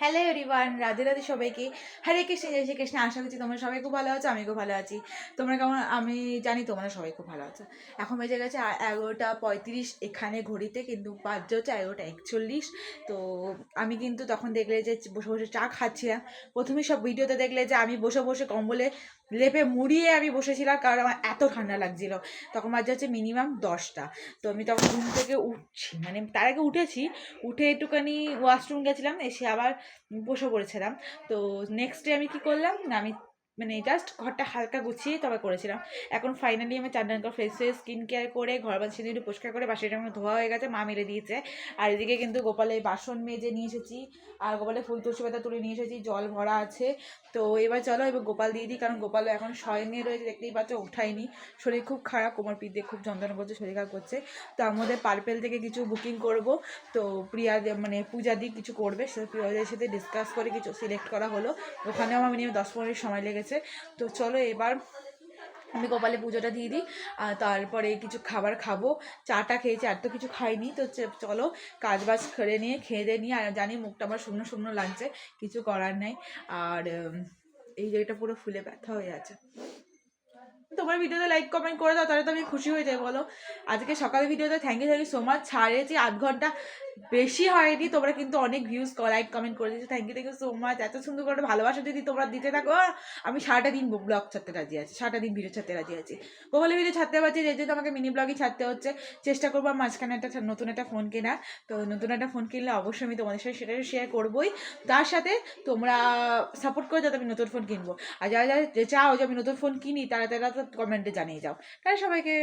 Hello everyone, Radhe Radhe সবাইকে। হরে কৃষ্ণ, জয় শ্রী কৃষ্ণ। আশা করছি তোমরা সবাই খুব ভালো আছো, আমি খুব ভালো আছি। তোমরা কেমন? আমি জানি তোমরা সবাই খুব ভালো আছো। এখন বেজে গেছে 11টা 35 এখানে ঘড়িতে, কিন্তু বাজছে হচ্ছে 11টা 41। তো আমি কিন্তু তখন দেখলে যে বসে বসে চা খাচ্ছিলাম। প্রথমে সব ভিডিওতে দেখলে যে আমি বসে বসে কম্বলে লেপে মুড়িয়ে আমি বসেছিলাম, কারণ আমার এত ঠান্ডা লাগছিল। তখন বাজছে হচ্ছে মিনিমাম 10টা। তো আমি তখন ঘুম থেকে উঠছি, মানে তার আগে উঠেছি, উঠে একটুখানি ওয়াশরুম গেছিলাম, এসে আবার বসে পড়েছিলাম। তো নেক্সট ডে আমি কি করলাম না, আমি মানে জাস্ট ঘরটা হালকা গুছিয়ে তবে করেছিলাম। এখন ফাইনালি আমি চান করে ফ্রেশ ফ্রেশ স্কিন কেয়ার করে ঘর বাদ সিঁদুর একটু পরিষ্কার করে বাসিটা আমার ধোয়া হয়ে গেছে, মা মেলে দিয়েছে। আর এদিকে কিন্তু গোপালের বাসন মেজে নিয়ে এসেছি, আর গোপালের ফুল তুলসী পাতা তুলে নিয়ে এসেছি, জল ভরা আছে। তো এবার চলো এবার গোপাল দিয়ে দিই, কারণ গোপালও এখন শয়নে রয়েছে, দেখতেই পাচ্ছ, ওঠায়নি। শরীর খুব খারাপ, কোমর পিঠ দিয়ে খুব যন্ত্রণা করছে, শরীর খারাপ করছে। তো আমাদের পার্পেল থেকে কিছু বুকিং করব। তো প্রিয়া মানে পূজা দি কিছু করবে, সে প্রিয়াদের সাথে ডিসকাস করে কিছু সিলেক্ট করা হলো। ওখানেও আমার মিনিমাম 10-15 সময় লেগেছে। তো চলো এবার আমি কপালে পুজোটা দিয়ে দিই, আর তারপরে কিছু খাবার খাবো। চাটা খেয়েছি, আর তো কিছু খাইনি। তো চলো কাজ বাজ করে নিয়ে খেয়ে দিয়ে নিয়ে, আর জানি মুখটা আমার শুকনো শুকনো লাগছে, কিছু করার নাই। আর এই জায়গাটা পুরো ফুলে ব্যথা হয়ে আছে। তোমার ভিডিওতে লাইক কমেন্ট করে দাও, তাহলে তো আমি খুশি হয়ে যাই, বলো। আজকে সকালে ভিডিওতে থ্যাংক ইউ সো মাচ। ছাড়েছি 8 ঘন্টা, বেশি হয়নি, তোমরা কিন্তু অনেক ভিউজ লাইক কমেন্ট করে দিয়েছো, থ্যাংক ইউ সো মাচ। এত সুন্দর করে ভালোবাসা যদি তোমরা দিতে থাকো, আমি সারাটা দিন ব্লগ ছাড়তে রাজি আছি, সারাটা দিন ভিডিও ছাড়তে রাজি আছি। গোপালের ভিডিও ছাড়তে পারছি, যেহেতু আমাকে মিনি ব্লগই ছাড়তে হচ্ছে। চেষ্টা করবো মাঝখানে একটা নতুন একটা ফোন কেনা। তো নতুন একটা ফোন কিনলে অবশ্যই আমি তোমাদের সাথে সেটা শেয়ার করবোই। তার সাথে তোমরা সাপোর্ট করে যাতে আমি নতুন ফোন কিনবো। আর যারা যারা চাও যে আমি নতুন ফোন কিনি, তারা তারা কমেন্টে জানিয়ে যাও। তাহলে সবাইকে